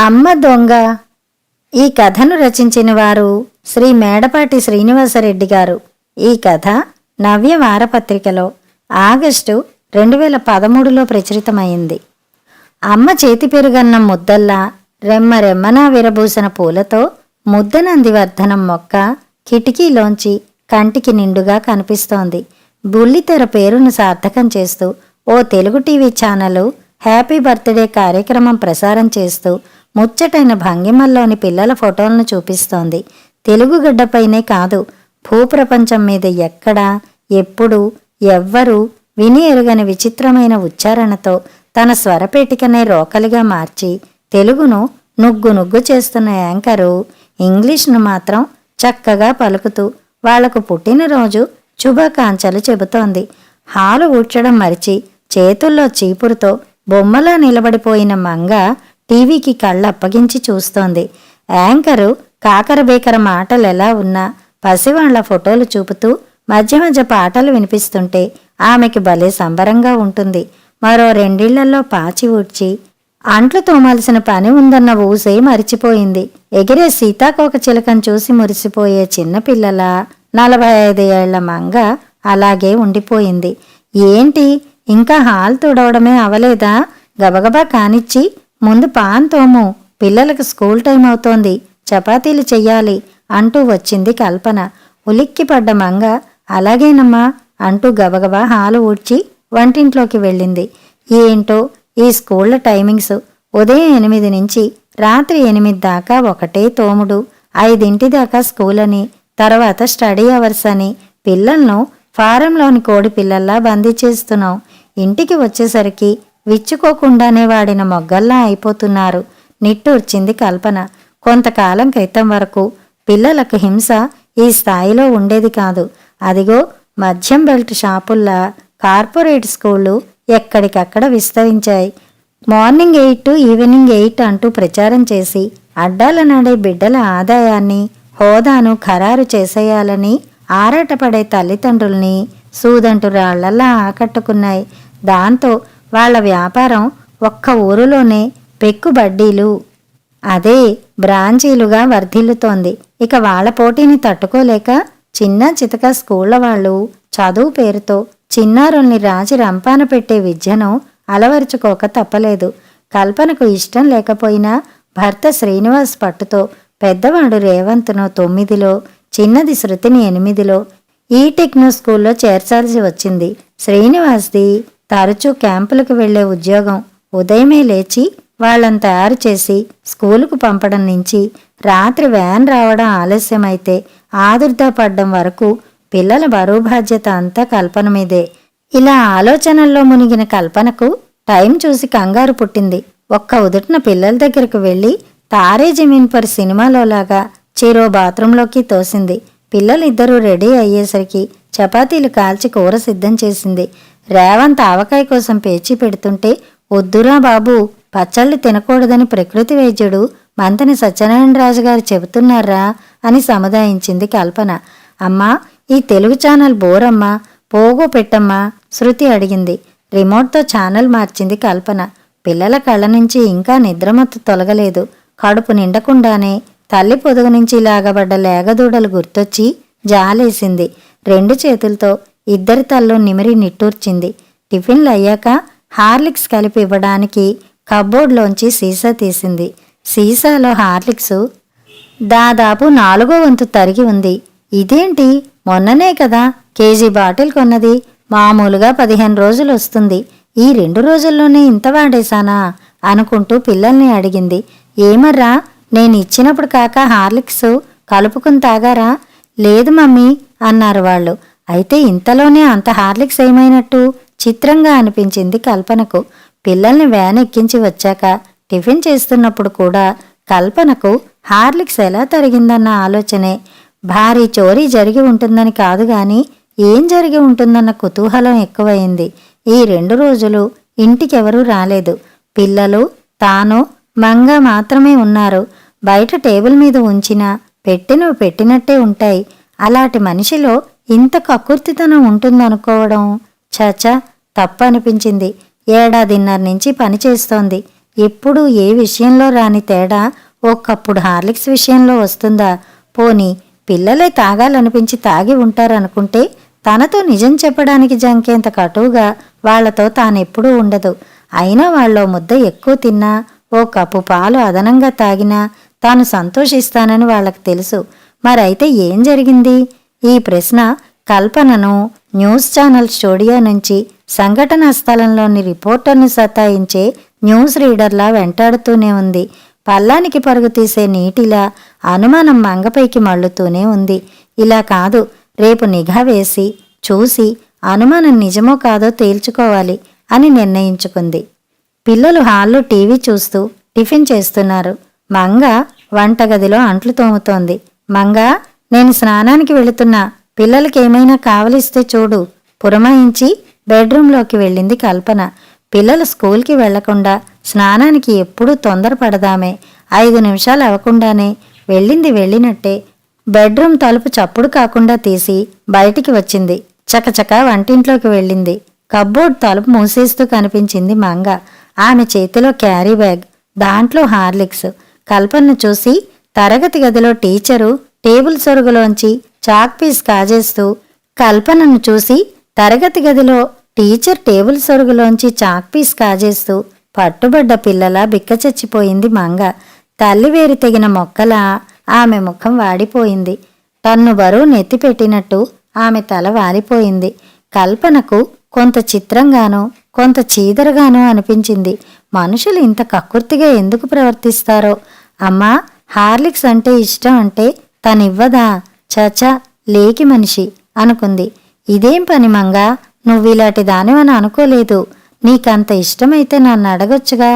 అమ్మ దొంగ. ఈ కథను రచించిన వారు శ్రీ మేడపాటి శ్రీనివాసరెడ్డి గారు. ఈ కథ నవ్య వారపత్రికలో ఆగస్టు 2013లో ప్రచురితమైంది. అమ్మ చేతి పెరుగన్నం ముద్దల్లా రెమ్మరెమ్మనా విరబూసిన పూలతో ముద్దనందివర్ధనం మొక్క కిటికీలోంచి కంటికి నిండుగా కనిపిస్తోంది. బుల్లితెర పేరును సార్థకం చేస్తూ ఓ Telugu TV channel happy birthday కార్యక్రమం ప్రసారం చేస్తూ ముచ్చటైన భంగిమల్లోని పిల్లల ఫోటోలను చూపిస్తోంది. తెలుగు గడ్డపైనే కాదు, భూప్రపంచం మీద ఎక్కడా ఎప్పుడు ఎవ్వరూ విని ఎరుగని విచిత్రమైన ఉచ్చారణతో తన స్వరపేటికనే రోకలిగా మార్చి తెలుగును నుగ్గు నుగ్గు చేస్తున్న యాంకరు ఇంగ్లీష్ను మాత్రం చక్కగా పలుకుతూ వాళ్లకు పుట్టినరోజు శుభాకాంక్షలు చెబుతోంది. హాలు ఊడ్చడం మరిచి చేతుల్లో చీపురుతో బొమ్మలా నిలబడిపోయిన మంగ టీవీకి కళ్ళప్పగించి చూస్తోంది. యాంకరు కాకరబేకర మాటలెలా ఉన్నా పసివాళ్ల ఫోటోలు చూపుతూ మధ్య మధ్య పాటలు వినిపిస్తుంటే ఆమెకి భలే సంబరంగా ఉంటుంది. మరో 2 ఇళ్లలో పాచి ఊడ్చి అంట్లు తోమాల్సిన పని ఉందన్న ఊసే మరిచిపోయింది. ఎగిరే సీతాకోక చిలకను చూసి మురిసిపోయే చిన్నపిల్లల 45 ఏళ్ల మంగ అలాగే ఉండిపోయింది. ఏంటి, ఇంకా హాల్ తుడవడమే అవలేదా? గబగబా కానిచ్చి ముందు పాన్ తోము, పిల్లలకు స్కూల్ టైం అవుతోంది, చపాతీలు చెయ్యాలి అంటూ వచ్చింది కల్పన. ఉలిక్కిపడ్డ మంగ అలాగేనమ్మా అంటూ గబగబా హాలు ఊడ్చి వంటింట్లోకి వెళ్ళింది. ఏంటో ఈ స్కూళ్ల టైమింగ్స్, ఉదయం 8 నుంచి రాత్రి 8 దాకా ఒకటే తోముడు, 5 దాకా స్కూల్ అని, తర్వాత స్టడీ అవర్స్ అని పిల్లలను ఫారంలోని కోడి పిల్లల్లా బందీ చేస్తున్నాం. ఇంటికి వచ్చేసరికి విచ్చుకోకుండానే వాడిన మొగ్గల్లా అయిపోతున్నారు నిట్టూర్చింది కల్పన. కొంతకాలం క్రితం వరకు పిల్లలకు హింస ఈ స్థాయిలో ఉండేది కాదు. అదిగో మధ్యం బెల్ట్ షాపుల్లా కార్పొరేట్ స్కూళ్లు ఎక్కడికక్కడ విస్తరించాయి. మార్నింగ్ 8 to ఈవినింగ్ 8 అంటూ ప్రచారం చేసి అడ్డాల నాడే బిడ్డల ఆదాయాన్ని హోదాను ఖరారు చేసేయాలని ఆరాటపడే తల్లిదండ్రుల్ని సూదంటు రాళ్లలా ఆకట్టుకున్నాయి. దాంతో వాళ్ల వ్యాపారం ఒక్క ఊరులోనే పెక్కుబడ్డీలు, అదే బ్రాంచీలుగా వర్ధిల్లుతోంది. ఇక వాళ్ల పోటీని తట్టుకోలేక చిన్న చితక స్కూళ్ల వాళ్ళు చదువు పేరుతో చిన్నారుల్ని రాజి రంపాన పెట్టే విద్యను అలవరుచుకోక తప్పలేదు. కల్పనకు ఇష్టం లేకపోయినా భర్త శ్రీనివాస్ పట్టుతో పెద్దవాడు రేవంత్ను 9లో, చిన్నది శృతిని 8లో ఈ టెక్నో స్కూల్లో చేర్చాల్సి వచ్చింది. శ్రీనివాస్ది తరచూ క్యాంపులకు వెళ్లే ఉద్యోగం. ఉదయమే లేచి వాళ్ళని తయారు చేసి స్కూలుకు పంపడం నుంచి రాత్రి వ్యాన్ రావడం ఆలస్యమైతే ఆదుర్దా పడ్డం వరకు పిల్లల బరువు బాధ్యత అంతా కల్పన మీదే. ఇలా ఆలోచనల్లో మునిగిన కల్పనకు టైం చూసి కంగారు పుట్టింది. ఒక్క ఉదుటిన పిల్లల దగ్గరకు వెళ్లి తారే జమీన్ పర్ సినిమాలోలాగా చెరో బాత్రూంలోకి తోసింది. పిల్లలిద్దరూ రెడీ అయ్యేసరికి చపాతీలు కాల్చి కూర సిద్ధం చేసింది. రేవంత్ ఆవకాయ కోసం పేచీ పెడుతుంటే, వద్దురా బాబు, పచ్చళ్ళు తినకూడదని ప్రకృతి వైద్యుడు మంతని సత్యనారాయణరాజు గారు చెబుతున్నారా అని సముదాయించింది కల్పన. అమ్మా, ఈ తెలుగు ఛానల్ బోరమ్మా, పోగో పెట్టమ్మా శృతి అడిగింది. రిమోట్తో ఛానల్ మార్చింది కల్పన. పిల్లల కళ్ళ నుంచి ఇంకా నిద్రమత్తు తొలగలేదు. కడుపు నిండకుండానే తల్లి పొదుగు నుంచి లాగబడ్డ లేగదూడలు గుర్తొచ్చి జాలేసింది. 2 చేతులతో ఇద్దరి తల్లో నిమిరి నిట్టూర్చింది. టిఫిన్లు అయ్యాక హార్లిక్స్ కలిపి ఇవ్వడానికి కబ్బోర్డ్లోంచి సీసా తీసింది. సీసాలో హార్లిక్సు దాదాపు 4వ వంతు తరిగి ఉంది. ఇదేంటి, మొన్ననే కదా కేజీ బాటిల్ కొన్నది, మామూలుగా 15 రోజులు వస్తుంది, ఈ 2 రోజుల్లోనే ఇంత వాడేశానా అనుకుంటూ పిల్లల్ని అడిగింది. ఏమర్రా, నేను ఇచ్చినప్పుడు కాక హార్లిక్స్ కలుపుకుని తాగారా? లేదు మమ్మీ అన్నారు వాళ్ళు. అయితే ఇంతలోనే అంత హార్లిక్స్ ఏమైనట్టు చిత్రంగా అనిపించింది కల్పనకు. పిల్లల్ని వ్యాన్ ఎక్కించి వచ్చాక టిఫిన్ చేస్తున్నప్పుడు కూడా కల్పనకు హార్లిక్స్ ఎలా తరిగిందన్న ఆలోచనే. భారీ చోరీ జరిగి ఉంటుందని కాదు గాని ఏం జరిగి ఉంటుందన్న కుతూహలం ఎక్కువైంది. ఈ 2 రోజులు ఇంటికెవరూ రాలేదు. పిల్లలు, తాను, మంగ మాత్రమే ఉన్నారు. బయట టేబుల్ మీద ఉంచినా పెట్టినవి పెట్టినట్టే ఉంటాయి. అలాంటి మనిషిలో ఇంత కక్కుర్తితనం ఉంటుందనుకోవడం చచ తప్పనిపించింది. 1.5 ఏళ్ల నుంచి పనిచేస్తోంది. ఎప్పుడు ఏ విషయంలో రాని తేడా ఒక్కప్పుడు హార్లిక్స్ విషయంలో వస్తుందా? పోనీ పిల్లలే తాగాలనిపించి తాగి ఉంటారనుకుంటే తనతో నిజం చెప్పడానికి జంకేంత కటువుగా వాళ్లతో తానెప్పుడూ ఉండదు. అయినా వాళ్ళో ముద్ద ఎక్కువ తిన్నా, ఓ కప్పు పాలు అదనంగా తాగినా తాను సంతోషిస్తానని వాళ్లకు తెలుసు. మరైతే ఏం జరిగింది? ఈ ప్రశ్న కల్పనను న్యూస్ ఛానల్ స్టూడియో నుంచి సంఘటనా స్థలంలోని రిపోర్టర్ను సతాయించే న్యూస్ రీడర్లా వెంటాడుతూనే ఉంది. పల్లానికి పరుగు తీసే నీటిలా అనుమానం మంగపైకి మళ్ళుతూనే ఉంది. ఇలా కాదు, రేపు నిఘా వేసి చూసి అనుమానం నిజమో కాదో తేల్చుకోవాలి అని నిర్ణయించుకుంది. పిల్లలు హాల్లో టీవీ చూస్తూ టిఫిన్ చేస్తున్నారు. మంగ వంటగదిలో అంట్లు తోముతోంది. మంగా, నేను స్నానానికి వెళుతున్నా, పిల్లలకేమైనా కావలిస్తే చూడు పురమాయించి బెడ్రూంలోకి వెళ్ళింది కల్పన. పిల్లలు స్కూల్కి వెళ్లకుండా స్నానానికి ఎప్పుడూ తొందరపడదామే. 5 నిమిషాలు అవ్వకుండానే వెళ్ళినట్టే బెడ్రూమ్ తలుపు చప్పుడు కాకుండా తీసి బయటికి వచ్చింది. చకచకా వంటింట్లోకి వెళ్ళింది. కబ్బోర్డ్ తలుపు మూసేస్తూ కనిపించింది మంగ. ఆమె చేతిలో క్యారీ బ్యాగ్, దాంట్లో హార్లిక్స్. కల్పనను చూసి తరగతి గదిలో టీచరు టేబుల్ సొరుగులోంచి చాక్ పీస్ కాజేస్తూ కల్పనను చూసి తరగతి గదిలో టీచర్ టేబుల్ సొరుగులోంచి చాక్ పీస్ కాజేస్తూ పట్టుబడ్డ పిల్లలా బిక్కచచ్చిపోయింది మంగ. తల్లివేరు తెగిన మొక్కలా ఆమె ముఖం వాడిపోయింది. టన్ను బరువు నెత్తిపెట్టినట్టు ఆమె తల వాలిపోయింది. కల్పనకు కొంత చిత్రంగానూ కొంత చీదరగానూ అనిపించింది. మనుషులు ఇంత కక్కుర్తిగా ఎందుకు ప్రవర్తిస్తారో. అమ్మా, హార్లిక్స్ అంటే ఇష్టం అంటే తనివ్వదా? చచా, లేకి మనిషి అనుకుంది. ఇదేం పని మంగా, నువ్విలాంటి దానివని అనుకోలేదు. నీకంత ఇష్టమైతే నన్ను అడగొచ్చుగా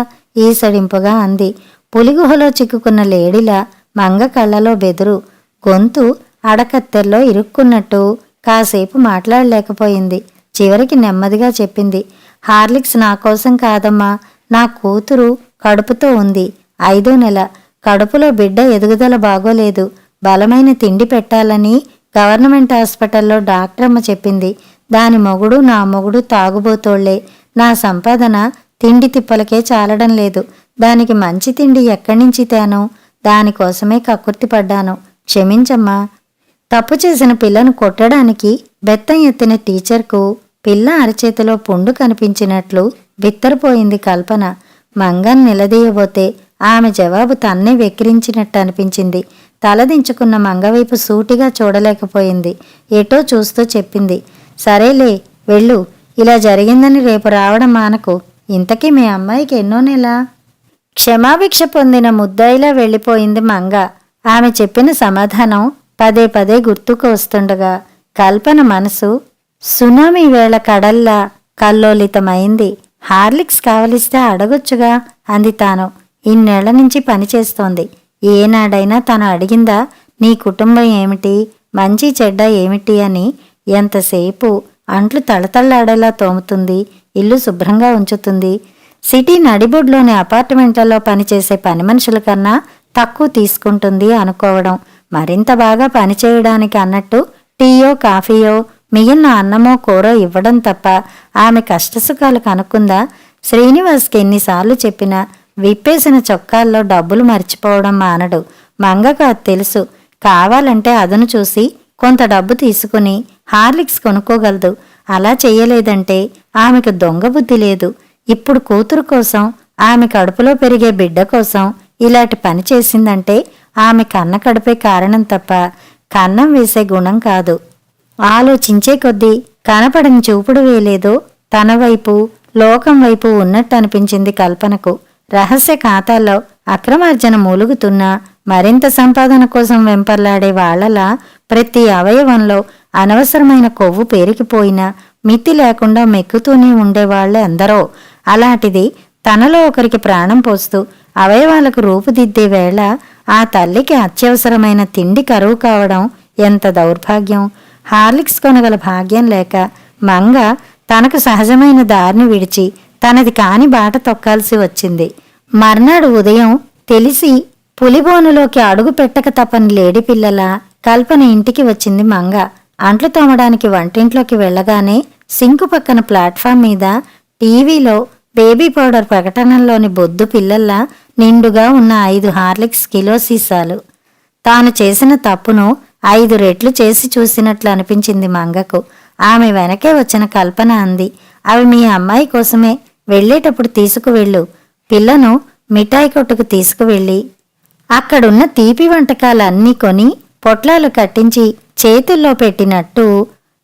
ఈసడింపుగా అంది. పులిగుహలో చిక్కుకున్న లేడిలా మంగ కళ్ళలో బెదురు, గొంతు అడకత్తెల్లో ఇరుక్కున్నట్టు. కాసేపు మాట్లాడలేకపోయింది. చివరికి నెమ్మదిగా చెప్పింది, హార్లిక్స్ నా కోసం కాదమ్మా, నా కూతురు కడుపుతో ఉంది. 5వ నెల. కడుపులో బిడ్డ ఎదుగుదల బాగోలేదు. బలమైన తిండి పెట్టాలని గవర్నమెంట్ హాస్పిటల్లో డాక్టరమ్మ చెప్పింది. దాని మొగుడు నా మొగుడు తాగుబోతోళ్లే. నా సంపాదన తిండి తిప్పలకే చాలడం లేదు. దానికి మంచి తిండి ఎక్కడి నుంచి తేను? దానికోసమే కక్కుర్తి పడ్డాను. క్షమించమ్మా. తప్పు చేసిన పిల్లను కొట్టడానికి బెత్తం ఎత్తిన టీచర్కు పిల్ల అరచేతిలో పుండు కనిపించినట్లు బిత్తరపోయింది కల్పన. మంగన్ నిలదీయబోతే ఆమె జవాబు తన్నే వెక్కిరించినట్టు అనిపించింది. తలదించుకున్న మంగవైపు సూటిగా చూడలేకపోయింది. ఎటో చూస్తూ చెప్పింది, సరేలే వెళ్ళు, ఇలా జరిగిందని రేపు రావడం మానకు. ఇంతకీ మీ అమ్మాయికి ఎన్నో నెల? క్షమాభిక్ష పొందిన ముద్దాయిలా వెళ్ళిపోయింది మంగ. ఆమె చెప్పిన సమాధానం పదే పదే గుర్తుకు వస్తుండగా కల్పన మనసు సునామీ వేళ కడల్లా కల్లోలితమైంది. హార్లిక్స్ కావలిస్తే అడగొచ్చుగా అంది తాను. ఇన్నేళ్ల నుంచి పనిచేస్తోంది. ఏనాడైనా తను అడిగిందా నీ కుటుంబం ఏమిటి, మంచి చెడ్డ ఏమిటి అని? ఎంతసేపు అంట్లు తళతళ్లాడేలా తోముతుంది, ఇల్లు శుభ్రంగా ఉంచుతుంది. సిటీ నడిబొడ్లోని అపార్ట్మెంట్లలో పనిచేసే పని మనుషుల కన్నా తక్కువ తీసుకుంటుంది అనుకోవడం, మరింత బాగా పనిచేయడానికి అన్నట్టు టీయో కాఫీయో మిగిలిన అన్నమో కూరో ఇవ్వడం తప్ప ఆమె కష్టసుఖాలు కనుక్కుందా? శ్రీనివాస్కి ఎన్నిసార్లు చెప్పినా విప్పేసిన చొక్కాల్లో డబ్బులు మర్చిపోవడం మానడు. మంగకు అది తెలుసు. కావాలంటే అదను చూసి కొంత డబ్బు తీసుకుని హార్లిక్స్ కొనుక్కోగలదు. అలా చెయ్యలేదంటే ఆమెకు దొంగ బుద్ధి లేదు. ఇప్పుడు కూతురు కోసం, ఆమె కడుపులో పెరిగే బిడ్డ కోసం ఇలాంటి పని చేసిందంటే ఆమె కన్న కడుపే కారణం తప్ప కన్నం వేసే గుణం కాదు. ఆలోచించే కొద్దీ కనపడని చూపుడు వేలేదో తన వైపు, లోకం వైపు ఉన్నట్టు అనిపించింది కల్పనకు. రహస్య ఖాతాల్లో అక్రమార్జన మూలుగుతున్నా మరింత సంపాదన కోసం వెంపర్లాడే వాళ్లలా ప్రతి అవయవంలో అనవసరమైన కొవ్వు పేరుకుపోయినా మితి లేకుండా మెక్కుతూనే ఉండేవాళ్లే ఎందరో. అలాంటిది తనలో ఒకరికి ప్రాణం పోస్తూ అవయవాలకు రూపుదిద్దే వేళ ఆ తల్లికి అత్యవసరమైన తిండి కరువు కావడం ఎంత దౌర్భాగ్యం. హార్లిక్స్ కొనగల భాగ్యం లేక మంగ తనకు సహజమైన దారిని విడిచి తనది కాని బాట తొక్కాల్సి వచ్చింది. మర్నాడు ఉదయం తెలిసి పులిబోనులోకి అడుగు పెట్టక తప్పని లేడిపిల్లల కల్పన ఇంటికి వచ్చింది మంగ. అంట్లు తోమడానికి వంటింట్లోకి వెళ్లగానే సింకు పక్కన ప్లాట్ఫామ్ మీద టీవీలో బేబీ పౌడర్ ప్రకటనల్లోని బొద్దు పిల్లల్లా నిండుగా ఉన్న 5 హార్లిక్స్ కిలో సీసాలు. తాను చేసిన తప్పును 5 రెట్లు చేసి చూసినట్లు అనిపించింది మంగకు. ఆమె వెనకే వచ్చిన కల్పన అంది, అవి మీ అమ్మాయి కోసమే, వెళ్ళేటప్పుడు తీసుకువెళ్ళు. పిల్లను మిఠాయి కొట్టుకు తీసుకువెళ్ళి అక్కడున్న తీపి వంటకాలన్నీ కొని పొట్లాలు కట్టించి చేతుల్లో పెట్టినట్టు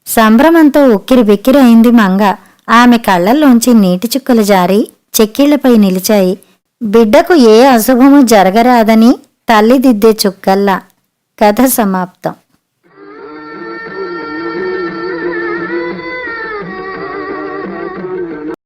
సంభ్రమంతో ఉక్కిరి బిక్కిరి అయింది మంగ. ఆమె కళ్లల్లోంచి నీటి చుక్కలు జారి చెక్కిళ్లపై నిలిచాయి. బిడ్డకు ఏ అశుభము జరగరాదని తల్లి దిద్దే చుక్కల్లా. కథ సమాప్తం.